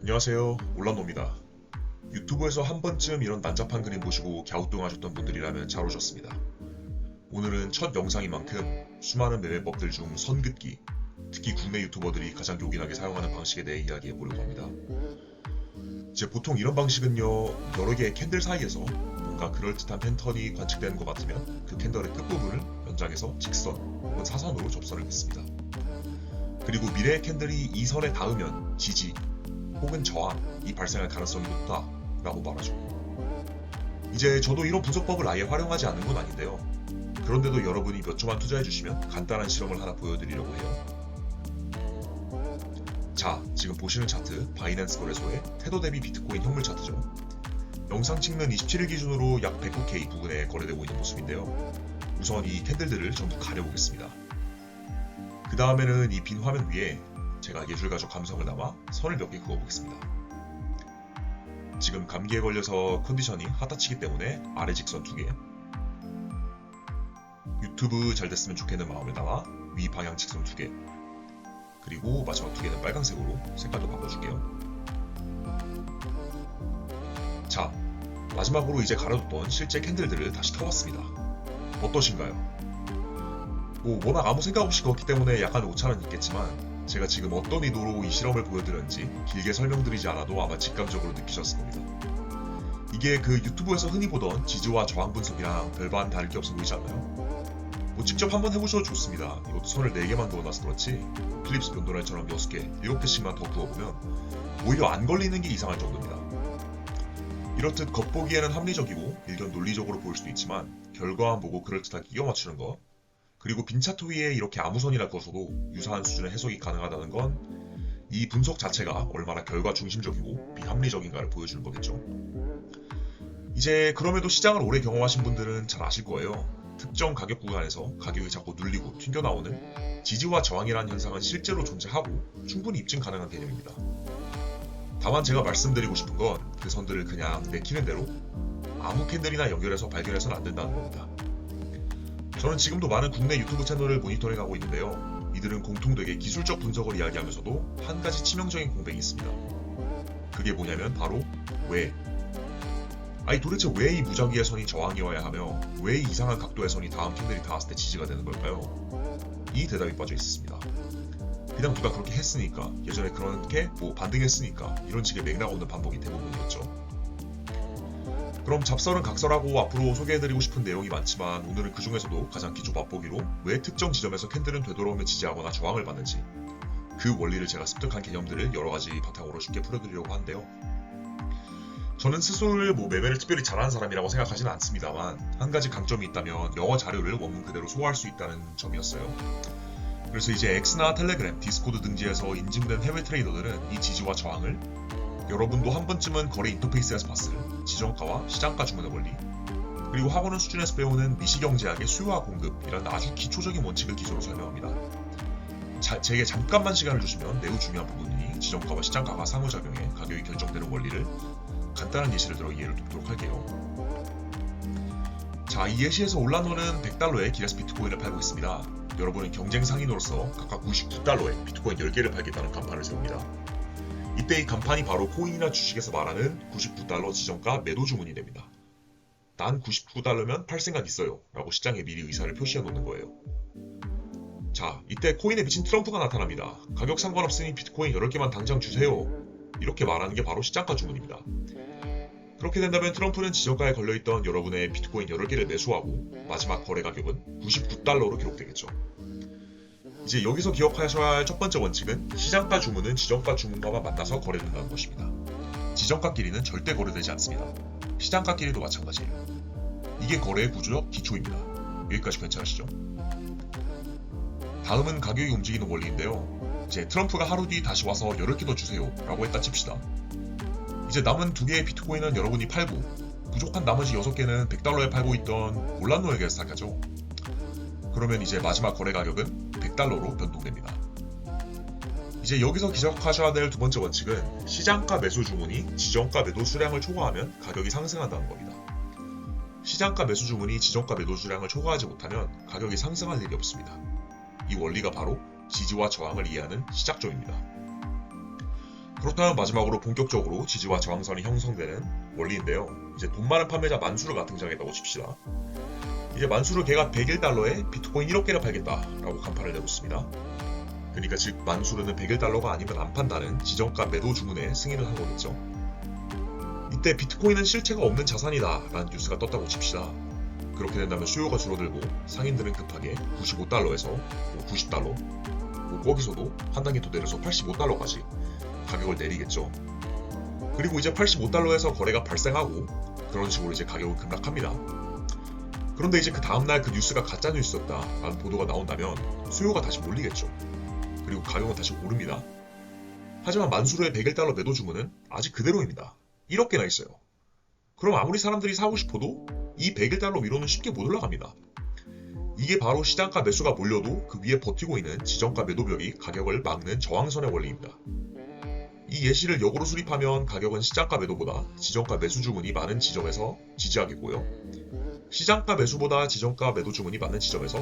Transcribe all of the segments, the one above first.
안녕하세요, 올란노입니다. 유튜브에서 한 번쯤 이런 난잡한 그림 보시고 갸우뚱하셨던 분들이라면 잘 오셨습니다. 오늘은 첫 영상인 만큼 수많은 매매법들 중 선긋기, 특히 국내 유튜버들이 가장 요긴하게 사용하는 방식에 대해 이야기해보려고 합니다. 이제 보통 이런 방식은요, 여러 개의 캔들 사이에서 뭔가 그럴듯한 패턴이 관측되는 것 같으면 그 캔들의 끝부분을 연장해서 직선 혹은 사선으로 접선을 긋습니다. 그리고 미래의 캔들이 이 선에 닿으면 지지 혹은 저항이 발생할 가능성이 높다라고 말하죠. 이제 저도 이런 분석법을 아예 활용하지 않는 건 아닌데요. 그런데도 여러분이 몇 초만 투자해주시면 간단한 실험을 하나 보여드리려고 해요. 자, 지금 보시는 차트 바이낸스 거래소의 태도 대비 비트코인 현물 차트죠. 영상 찍는 27일 기준으로 약 109K 부근에 거래되고 있는 모습인데요. 우선 이 캔들들을 전부 가려보겠습니다. 그 다음에는 이 빈 화면 위에 제가 예술가적 감성을 담아 선을 몇 개 그어보겠습니다. 지금 감기에 걸려서 컨디션이 핫하치기 때문에 아래 직선 2개, 유튜브 잘 됐으면 좋겠는 마음을 담아 위 방향 직선 2개, 그리고 마지막 2개는 빨간색으로 색깔도 바꿔줄게요. 자, 마지막으로 이제 가려뒀던 실제 캔들들을 다시 터봤습니다. 어떠신가요? 워낙 아무 생각 없이 그었기 때문에 약간 오차는 있겠지만 제가 지금 어떤 의도로 이 실험을 보여드렸는지 길게 설명드리지 않아도 아마 직감적으로 느끼셨을 겁니다. 이게 그 유튜브에서 흔히 보던 지지와 저항 분석이랑 별반 다를 게 없어 보이지 않나요? 직접 한번 해보셔도 좋습니다. 이것도 선을 4개만 그어놔서 그렇지 필립스 변도날처럼 6개, 7개씩만 더 그어보면 오히려 안 걸리는 게 이상할 정도입니다. 이렇듯 겉보기에는 합리적이고 일견 논리적으로 보일 수도 있지만 결과만 보고 그럴듯하게 끼워 맞추는 것, 그리고 빈 차트 위에 이렇게 아무 선이나 그어서도 유사한 수준의 해석이 가능하다는 건 이 분석 자체가 얼마나 결과 중심적이고 비합리적인가를 보여주는 거겠죠. 이제 그럼에도 시장을 오래 경험하신 분들은 잘 아실 거예요. 특정 가격 구간에서 가격이 자꾸 눌리고 튕겨나오는 지지와 저항이라는 현상은 실제로 존재하고 충분히 입증 가능한 개념입니다. 다만 제가 말씀드리고 싶은 건 그 선들을 그냥 내키는 대로 아무 캔들이나 연결해서 발견해서는 안 된다는 겁니다. 저는 지금도 많은 국내 유튜브 채널을 모니터링하고 있는데요. 이들은 공통되게 기술적 분석을 이야기하면서도 한 가지 치명적인 공백이 있습니다. 그게 뭐냐면 바로 왜? 아니 도대체 왜 이 무작위의 선이 저항이어야 하며 왜 이 이상한 각도의 선이 다음 캔들이 닿았을 때 지지가 되는 걸까요? 이 대답이 빠져 있었습니다. 그냥 누가 그렇게 했으니까, 예전에 그렇게 반등했으니까 이런 식의 맥락 없는 반복이 대부분이었죠. 그럼 잡설은 각설하고 앞으로 소개해드리고 싶은 내용이 많지만 오늘은 그 중에서도 가장 기초 맛보기로 왜 특정 지점에서 캔들은 되돌아오면 지지하거나 저항을 받는지 그 원리를 제가 습득한 개념들을 여러가지 바탕으로 쉽게 풀어드리려고 하는데요. 저는 스스로를 매매를 특별히 잘하는 사람이라고 생각하지는 않습니다만 한 가지 강점이 있다면 영어 자료를 원문 그대로 소화할 수 있다는 점이었어요. 그래서 이제 엑스나 텔레그램, 디스코드 등지에서 인증된 해외 트레이더들은 이 지지와 저항을 여러분도 한 번쯤은 거래 인터페이스에서 봤을 지정가와 시장가 주문의 원리, 그리고 학원 수준에서 배우는 미시경제학의 수요와 공급이라는 아주 기초적인 원칙을 기초로 설명합니다. 제게 잠깐만 시간을 주시면 매우 중요한 부분이니 지정가와 시장가가 상호작용해 가격이 결정되는 원리를 간단한 예시를 들어 이해를 돕도록 할게요. 자, 이 예시에서 올란노는 100달러에 기레스 비트코인을 팔고 있습니다. 여러분은 경쟁 상인으로서 각각 99달러에 비트코인 10개를 팔겠다는 간판을 세웁니다. 이때 이 간판이 바로 코인이나 주식에서 말하는 99달러 지정가 매도 주문이 됩니다. 난 99달러면 팔 생각 있어요 라고 시장에 미리 의사를 표시해 놓는 거예요. 자, 이때 코인에 비친 트럼프가 나타납니다. 가격 상관없으니 비트코인 10개만 당장 주세요. 이렇게 말하는 게 바로 시장가 주문입니다. 그렇게 된다면 트럼프는 지정가에 걸려있던 여러분의 비트코인 8개를 매수하고 마지막 거래 가격은 99달러로 기록되겠죠. 이제 여기서 기억하셔야 할 첫 번째 원칙은 시장가 주문은 지정가 주문과만 만나서 거래된다는 것입니다. 지정가끼리는 절대 거래되지 않습니다. 시장가끼리도 마찬가지예요. 이게 거래의 구조적 기초입니다. 여기까지 괜찮으시죠? 다음은 가격이 움직이는 원리인데요. 이제 트럼프가 하루 뒤 다시 와서 10개 더 주세요 라고 했다 칩시다. 이제 남은 2개의 비트코인은 여러분이 팔고 부족한 나머지 6개는 100달러에 팔고 있던 올란노에게 시작하죠. 그러면 이제 마지막 거래 가격은 100달러로 변동됩니다. 이제 여기서 기억하셔야 될 두 번째 원칙은 시장가 매수 주문이 지정가 매도 수량을 초과하면 가격이 상승한다는 겁니다. 시장가 매수 주문이 지정가 매도 수량을 초과하지 못하면 가격이 상승할 일이 없습니다. 이 원리가 바로 지지와 저항을 이해하는 시작점입니다. 그렇다면 마지막으로 본격적으로 지지와 저항선이 형성되는 원리인데요. 이제 돈 많은 판매자 만수르가 등장했다고 칩시다. 이제 만수르 걔가 101달러에 비트코인 1억 개를 팔겠다라고 간판을 내놓습니다. 그러니까 즉 만수르는 101달러가 아니면 안 판다는 지정가 매도 주문에 승인을 한 거겠죠. 이때 비트코인은 실체가 없는 자산이다 라는 뉴스가 떴다고 칩시다. 그렇게 된다면 수요가 줄어들고 상인들은 급하게 95달러에서 90달러, 거기서도 한 단계 더 내려서 85달러까지 가격을 내리겠죠. 그리고 이제 85달러에서 거래가 발생하고 그런 식으로 이제 가격은 급락합니다. 그런데 이제 그 다음날 그 뉴스가 가짜 뉴스였다 라는 보도가 나온다면 수요가 다시 몰리겠죠. 그리고 가격은 다시 오릅니다. 하지만 만수르의 101달러 매도 주문은 아직 그대로입니다. 1억 개나 있어요. 그럼 아무리 사람들이 사고 싶어도 이 101달러 위로는 쉽게 못 올라갑니다. 이게 바로 시장가 매수가 몰려도 그 위에 버티고 있는 지정가 매도벽이 가격을 막는 저항선의 원리입니다. 이 예시를 역으로 수립하면 가격은 시장가 매도보다 지정가 매수 주문이 많은 지점에서 지지하겠고요. 시장가 매수보다 지정가 매도 주문이 많은 지점에서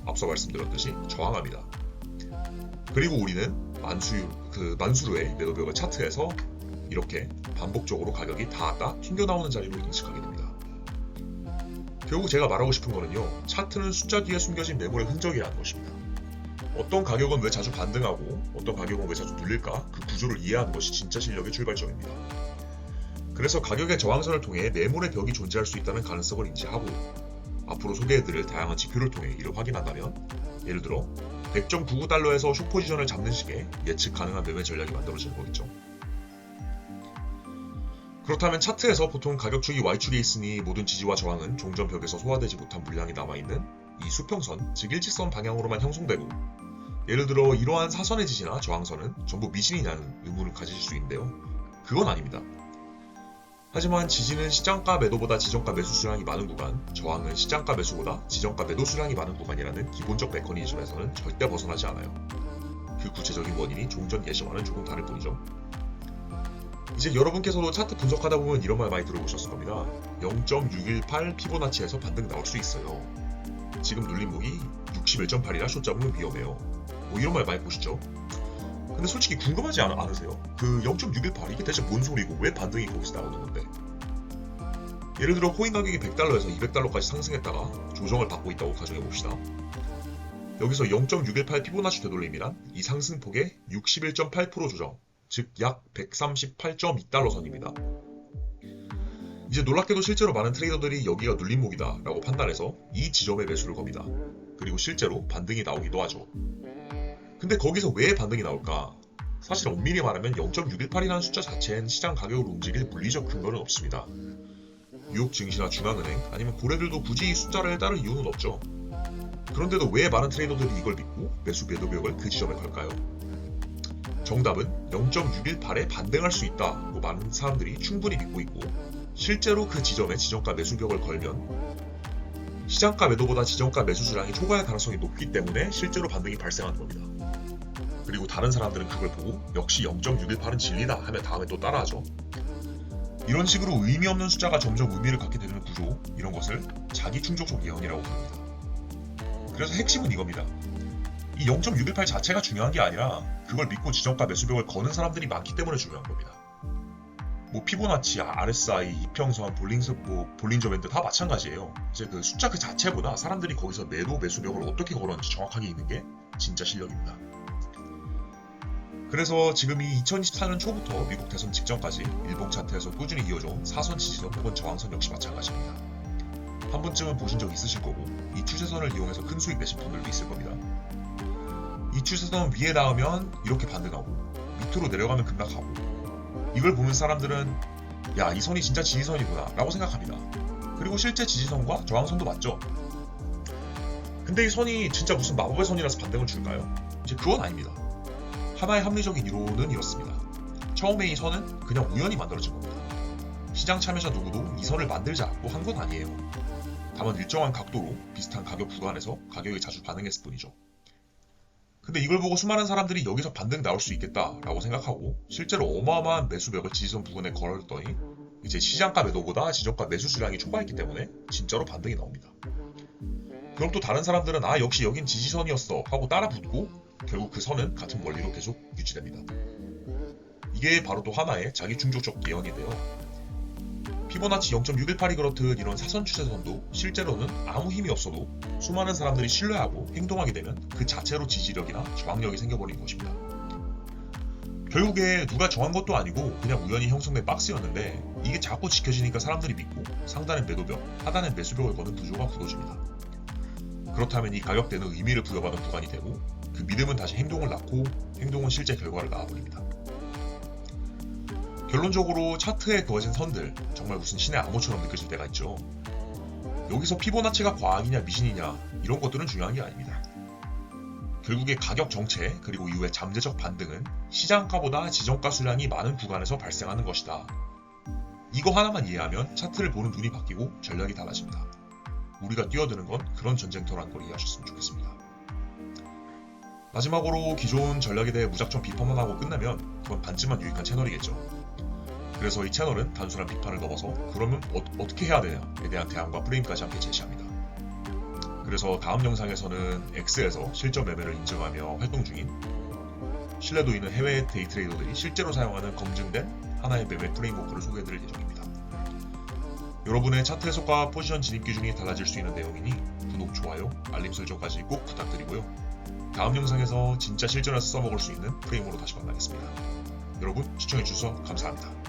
앞서 말씀드렸듯이 저항합니다. 그리고 우리는 만수르의 매도벽을 차트에서 이렇게 반복적으로 가격이 닿았다 튕겨나오는 자리로 인식하게 됩니다. 결국 제가 말하고 싶은 거는요. 차트는 숫자 뒤에 숨겨진 매물의 흔적이라는 것입니다. 어떤 가격은 왜 자주 반등하고 어떤 가격은 왜 자주 눌릴까 그 구조를 이해하는 것이 진짜 실력의 출발점입니다. 그래서 가격의 저항선을 통해 매물의 벽이 존재할 수 있다는 가능성을 인지하고 앞으로 소개해드릴 다양한 지표를 통해 이를 확인한다면 예를 들어 100.99달러에서 숏포지션을 잡는 식의 예측 가능한 매매 전략이 만들어지는 거겠죠. 그렇다면 차트에서 보통 가격축이 Y축에 있으니 모든 지지와 저항은 종전 벽에서 소화되지 못한 물량이 남아있는 이 수평선, 즉 일직선 방향으로만 형성되고 예를 들어 이러한 사선의 지지나 저항선은 전부 미신이냐는 의문을 가지실 수 있는데요. 그건 아닙니다. 하지만 지지는 시장가 매도보다 지정가 매수 수량이 많은 구간, 저항은 시장가 매수보다 지정가 매도 수량이 많은 구간이라는 기본적 메커니즘에서는 절대 벗어나지 않아요. 그 구체적인 원인이 종전 예시와는 조금 다를 뿐이죠. 이제 여러분께서도 차트 분석하다 보면 이런 말 많이 들어보셨을 겁니다. 0.618 피보나치에서 반등 나올 수 있어요. 지금 눌림목이 61.8이라 숏 잡으면 위험해요. 뭐 이런 말 많이 보시죠? 근데 솔직히 궁금하지 않으세요? 그 0.618 이게 대체 뭔 소리고 왜 반등이 거기서 나오는 건데? 예를 들어 코인 가격이 100달러에서 200달러까지 상승했다가 조정을 받고 있다고 가정해봅시다. 여기서 0.618 피보나치 되돌림이란 이 상승폭의 61.8% 조정, 즉 약 138.2달러 선입니다. 이제 놀랍게도 실제로 많은 트레이더들이 여기가 눌림목이다 라고 판단해서 이 지점에 매수를 겁니다. 그리고 실제로 반등이 나오기도 하죠. 근데 거기서 왜 반등이 나올까? 사실 엄밀히 말하면 0.618이라는 숫자 자체엔 시장 가격을 움직일 물리적 근거는 없습니다. 뉴욕 증시나 중앙은행 아니면 고래들도 굳이 이 숫자를 따를 이유는 없죠. 그런데도 왜 많은 트레이더들이 이걸 믿고 매수 매도벽을 그 지점에 걸까요? 정답은 0.618에 반등할 수 있다고 많은 사람들이 충분히 믿고 있고 실제로 그 지점에 지정가 매수벽을 걸면 시장가 매도보다 지정가 매수 수량이 초과할 가능성이 높기 때문에 실제로 반등이 발생하는 겁니다. 그리고 다른 사람들은 그걸 보고 역시 0.618은 진리다 하며 다음에 또 따라하죠. 이런 식으로 의미 없는 숫자가 점점 의미를 갖게 되는 구조, 이런 것을 자기 충족적 예언이라고 부릅니다. 그래서 핵심은 이겁니다. 이 0.618 자체가 중요한 게 아니라 그걸 믿고 지정가 매수벽을 거는 사람들이 많기 때문에 중요한 겁니다. 뭐 피보나치, RSI, 이평선, 볼린저 밴드 다 마찬가지예요. 이제 그 숫자 그 자체보다 사람들이 거기서 매도 매수벽을 어떻게 걸었는지 정확하게 있는 게 진짜 실력입니다. 그래서 지금 이 2024년 초부터 미국 대선 직전까지 일봉 차트에서 꾸준히 이어져온 사선 지지선 혹은 저항선 역시 마찬가지입니다. 한 번쯤은 보신 적 있으실 거고 이 추세선을 이용해서 큰 수익 내신 분들도 있을 겁니다. 이 추세선 위에 닿으면 이렇게 반등하고 밑으로 내려가면 급락하고 이걸 보는 사람들은 야, 이 선이 진짜 지지선이구나 라고 생각합니다. 그리고 실제 지지선과 저항선도 맞죠. 근데 이 선이 진짜 무슨 마법의 선이라서 반등을 줄까요? 이제 그건 아닙니다. 하나의 합리적인 이론은 이렇습니다. 처음에 이 선은 그냥 우연히 만들어진 겁니다. 시장 참여자 누구도 이 선을 만들자고 한 건 아니에요. 다만 일정한 각도로 비슷한 가격 구간에서 가격이 자주 반응했을 뿐이죠. 근데 이걸 보고 수많은 사람들이 여기서 반등 나올 수 있겠다라고 생각하고 실제로 어마어마한 매수벽을 지지선 부근에 걸었더니 이제 시장가 매도보다 지정가 매수 수량이 초과했기 때문에 진짜로 반등이 나옵니다. 그럼 또 다른 사람들은 아 역시 여긴 지지선이었어 하고 따라 붙고 결국 그 선은 같은 원리로 계속 유지됩니다. 이게 바로 또 하나의 자기 충족적 예언인데요. 피보나치 0.618이 그렇듯 이런 사선 추세선도 실제로는 아무 힘이 없어도 수많은 사람들이 신뢰하고 행동하게 되면 그 자체로 지지력이나 저항력이 생겨버리는 것입니다. 결국에 누가 정한 것도 아니고 그냥 우연히 형성된 박스였는데 이게 자꾸 지켜지니까 사람들이 믿고 상단엔 매도벽, 하단엔 매수벽을 거는 구조가 굳어집니다. 그렇다면 이 가격대는 의미를 부여받은 구간이 되고 그 믿음은 다시 행동을 낳고 행동은 실제 결과를 낳아버립니다. 결론적으로 차트에 그어진 선들 정말 무슨 신의 암호처럼 느껴질 때가 있죠. 여기서 피보나치가 과학이냐 미신이냐 이런 것들은 중요한 게 아닙니다. 결국에 가격 정체 그리고 이후의 잠재적 반등은 시장가보다 지정가 수량이 많은 구간에서 발생하는 것이다. 이거 하나만 이해하면 차트를 보는 눈이 바뀌고 전략이 달라집니다. 우리가 뛰어드는 건 그런 전쟁터라는 걸 이해하셨으면 좋겠습니다. 마지막으로 기존 전략에 대해 무작정 비판만 하고 끝나면 그건 반쯤만 유익한 채널이겠죠. 그래서 이 채널은 단순한 비판을 넘어서 그러면 어떻게 해야 되냐에 대한 대안과 프레임까지 함께 제시합니다. 그래서 다음 영상에서는 X에서 실전 매매를 인정하며 활동 중인 신뢰도 있는 해외 데이 트레이더들이 실제로 사용하는 검증된 하나의 매매 프레임워크를 소개해드릴 예정입니다. 여러분의 차트 해석과 포지션 진입 기준이 달라질 수 있는 내용이니 구독, 좋아요, 알림 설정까지 꼭 부탁드리고요. 다음 영상에서 진짜 실전에서 써먹을 수 있는 프레임으로 다시 만나겠습니다. 여러분 시청해주셔서 감사합니다.